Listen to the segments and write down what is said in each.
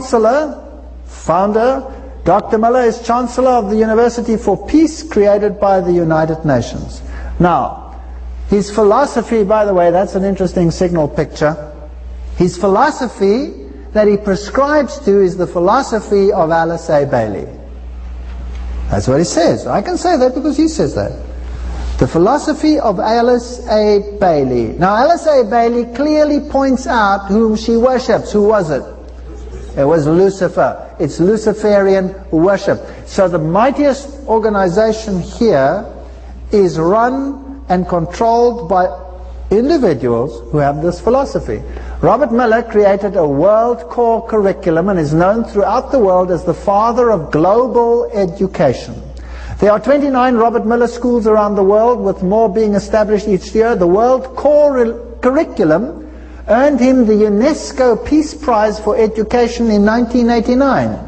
Chancellor, founder, Dr. Miller is Chancellor of the University for Peace created by the United Nations. Now, his philosophy, by the way, that's an interesting signal picture. His philosophy that he prescribes to is the philosophy of Alice A. Bailey. That's what he says. I can say that because he says that. The philosophy of Alice A. Bailey. Now, Alice A. Bailey clearly points out whom she worships. Who was it? It was Lucifer. It's Luciferian worship. So the mightiest organization here is run and controlled by individuals who have this philosophy. Robert Miller created a world core curriculum and is known throughout the world as the father of global education. There are 29 Robert Miller schools around the world, with more being established each year. The world core curriculum earned him the UNESCO Peace Prize for Education in 1989.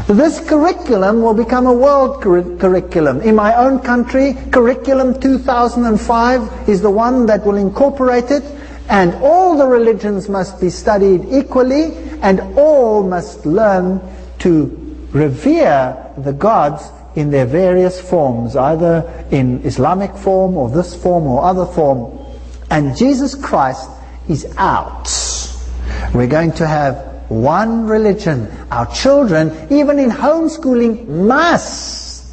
This curriculum will become a world curriculum. In my own country, Curriculum 2005 is the one that will incorporate it, and all the religions must be studied equally, and all must learn to revere the gods in their various forms, either in Islamic form or this form or other form. And Jesus Christ is out. We're going to have one religion. Our children, even in homeschooling, must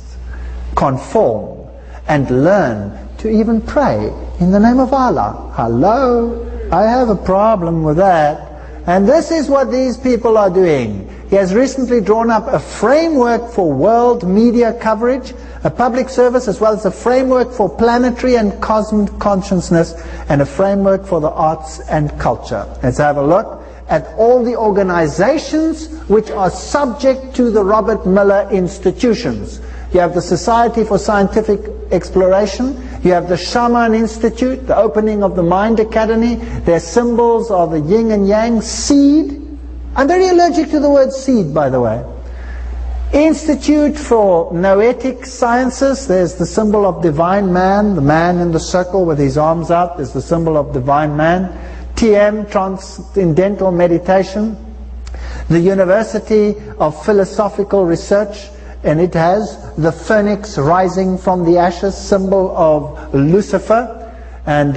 conform and learn to even pray in the name of Allah. Hello? I have a problem with that. And this is what these people are doing. He has recently drawn up a framework for world media coverage, a public service, as well as a framework for planetary and cosmic consciousness, and a framework for the arts and culture. Let's have a look at all the organizations which are subject to the Robert Miller institutions. You have the Society for Scientific Exploration, you have the Shaman Institute, the opening of the Mind Academy. Their symbols are the yin and yang, seed. I'm very allergic to the word seed, by the way. Institute for Noetic Sciences, there's the symbol of divine man, the man in the circle with his arms out is the symbol of divine man. TM, Transcendental Meditation. The University of Philosophical Research, and it has the phoenix rising from the ashes, symbol of Lucifer. And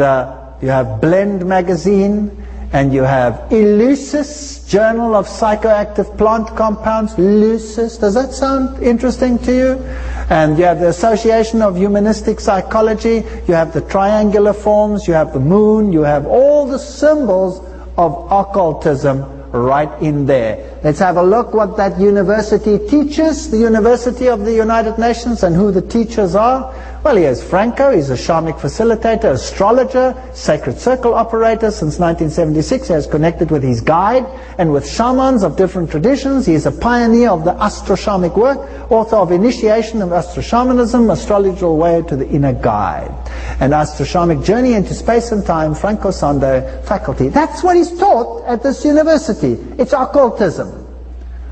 you have Blend magazine, and you have Eleusis, Journal of Psychoactive Plant Compounds. Eleusis, does that sound interesting to you? And you have the Association of Humanistic Psychology, you have the triangular forms, you have the moon, you have all the symbols of occultism right in there. Let's have a look what that university teaches, the University of the United Nations, and who the teachers are. Well, here's Franco, he's a shamanic facilitator, astrologer, sacred circle operator. Since 1976 he has connected with his guide and with shamans of different traditions. He is a pioneer of the astro-shamanic work, author of Initiation of Astro-Shamanism, Astrological Way to the Inner Guide, and Astro-Shamanic Journey into Space and Time, Franco Sando faculty. That's what he's taught at this university. It's occultism.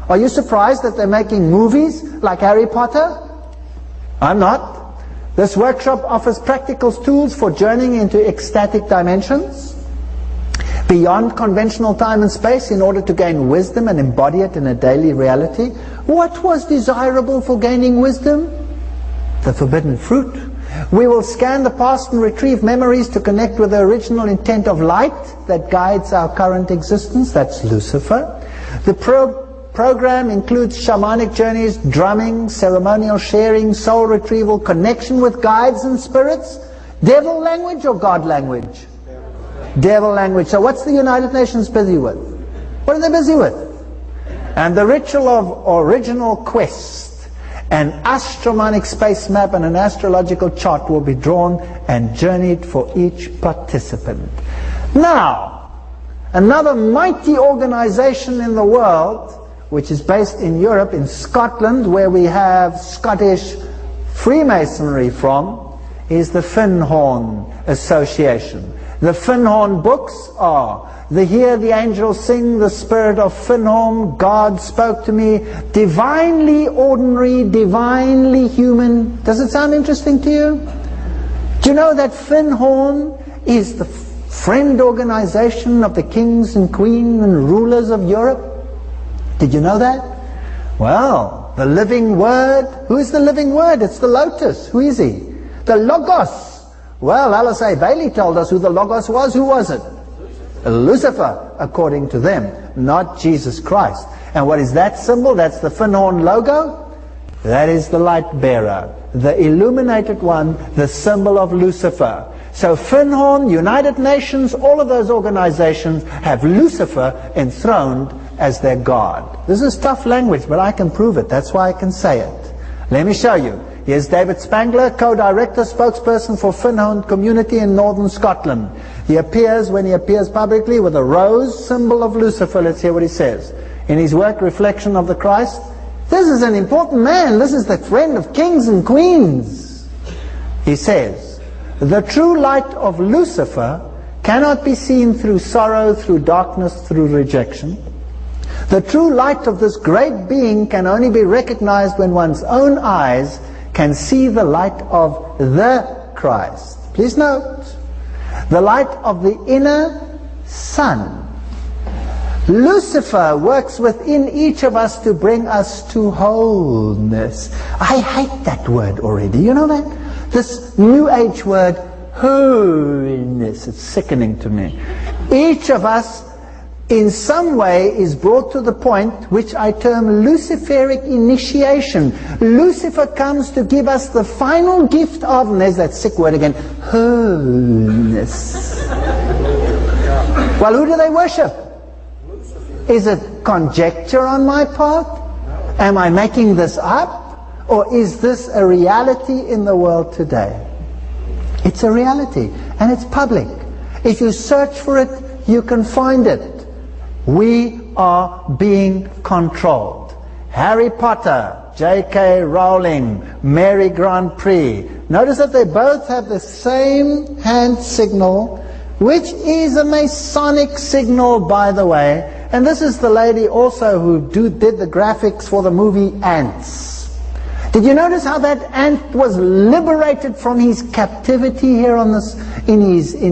Are you surprised that they're making movies like Harry Potter? I'm not. This workshop offers practical tools for journeying into ecstatic dimensions, beyond conventional time and space, in order to gain wisdom and embody it in a daily reality. What was desirable for gaining wisdom? The forbidden fruit. We will scan the past and retrieve memories to connect with the original intent of light that guides our current existence. That's Lucifer. The program includes shamanic journeys, drumming, ceremonial sharing, soul retrieval, connection with guides and spirits. Devil language or God language? Devil language. So what's the United Nations busy with? What are they busy with? And the ritual of original quest, an astromanic space map and an astrological chart will be drawn and journeyed for each participant. Now, another mighty organization in the world, which is based in Europe, in Scotland, where we have Scottish Freemasonry from, is the Findhorn Association. The Findhorn books are the Hear the Angels Sing, The Spirit of Findhorn, God Spoke to Me, Divinely Ordinary, Divinely Human. Does it sound interesting to you? Do you know that Findhorn is the friend organization of the kings and queens and rulers of Europe? Did you know that? Well, the living Word. Who is the living Word? It's the lotus. Who is he? The Logos. Well, Alice A. Bailey told us who the Logos was. Who was it? Lucifer, according to them, not Jesus Christ. And what is that symbol? That's the Finhorn logo. That is the light bearer, the illuminated one, the symbol of Lucifer. So Finhorn, United Nations, all of those organizations have Lucifer enthroned as their God. This is tough language, but I can prove it. That's why I can say it. Let me show you. Here's David Spangler, co-director, spokesperson for Finhorn community in northern Scotland. He appears, when he appears publicly, with a rose, symbol of Lucifer. Let's hear what he says. In his work, Reflection of the Christ, this is an important man. This is the friend of kings and queens. He says, the true light of Lucifer cannot be seen through sorrow, through darkness, through rejection. The true light of this great being can only be recognized when one's own eyes can see the light of the Christ. Please note, the light of the inner sun. Lucifer works within each of us to bring us to wholeness. I hate that word already. You know that? This New Age word, holiness. It's sickening to me. Each of us, in some way, is brought to the point which I term Luciferic initiation. Lucifer comes to give us the final gift of, and there's that sick word again, wholeness. Well, who do they worship? Is it conjecture on my part? Am I making this up? Or is this a reality in the world today? It's a reality, and it's public. If you search for it, you can find it. We are being controlled. Harry Potter, J.K. Rowling, Mary Grand Prix. Notice that they both have the same hand signal, which is a Masonic signal, by the way. And this is the lady also who did the graphics for the movie Ants. Did you notice how that ant was liberated from his captivity here on this, in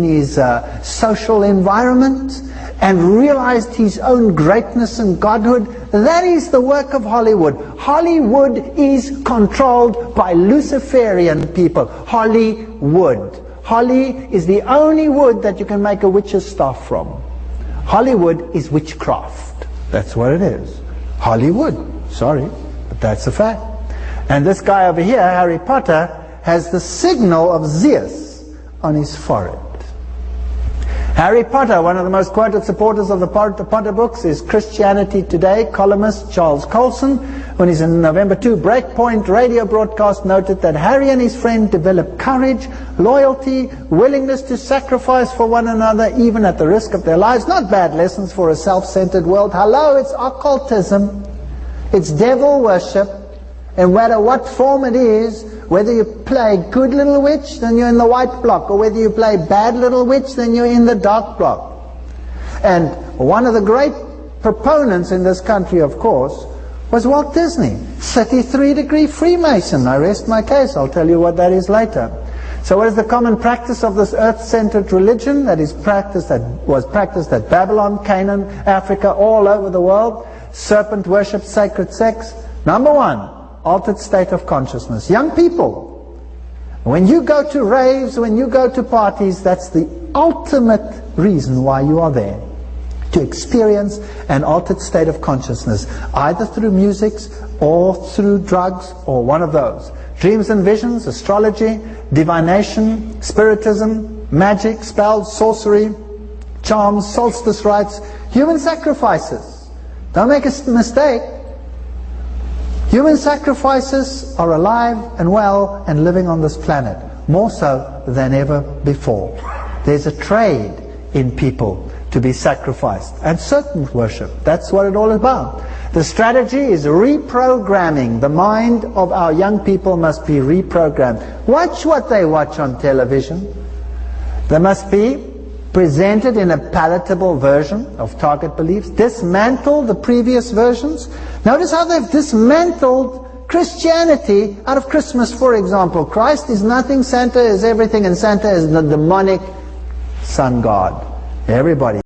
his social environment, and realized his own greatness and godhood? That is the work of Hollywood. Hollywood is controlled by Luciferian people. Hollywood. Holly is the only wood that you can make a witch's staff from. Hollywood is witchcraft. That's what it is. Hollywood. Sorry, but that's a fact. And this guy over here, Harry Potter, has the signal of Zeus on his forehead. Harry Potter, one of the most quoted supporters of the Potter books, is Christianity Today columnist Charles Colson, when he's in November 2 Breakpoint radio broadcast, noted that Harry and his friend developed courage, loyalty, willingness to sacrifice for one another, even at the risk of their lives. Not bad lessons for a self-centered world. Hello, it's occultism. It's devil worship. And no matter what form it is, whether you play good little witch, then you're in the white block, or whether you play bad little witch, then you're in the dark block. And one of the great proponents in this country, of course, was Walt Disney, 33-degree Freemason. I rest my case. I'll tell you what that is later. So what is the common practice of this earth-centered religion that was practiced at Babylon, Canaan, Africa, all over the world? Serpent worship, sacred sex. Number one, altered state of consciousness. Young people, when you go to raves, when you go to parties, that's the ultimate reason why you are there. To experience an altered state of consciousness, either through music or through drugs, or one of those. Dreams and visions, astrology, divination, spiritism, magic, spells, sorcery, charms, solstice rites, human sacrifices. Don't make a mistake. Human sacrifices are alive and well and living on this planet, more so than ever before. There's a trade in people to be sacrificed, and serpent worship. That's what it's all about. The strategy is reprogramming. The mind of our young people must be reprogrammed. Watch what they watch on television. They must be presented in a palatable version of target beliefs. Dismantle the previous versions. Notice how they've dismantled Christianity out of Christmas, for example. Christ is nothing, Santa is everything, and Santa is the demonic sun god. Everybody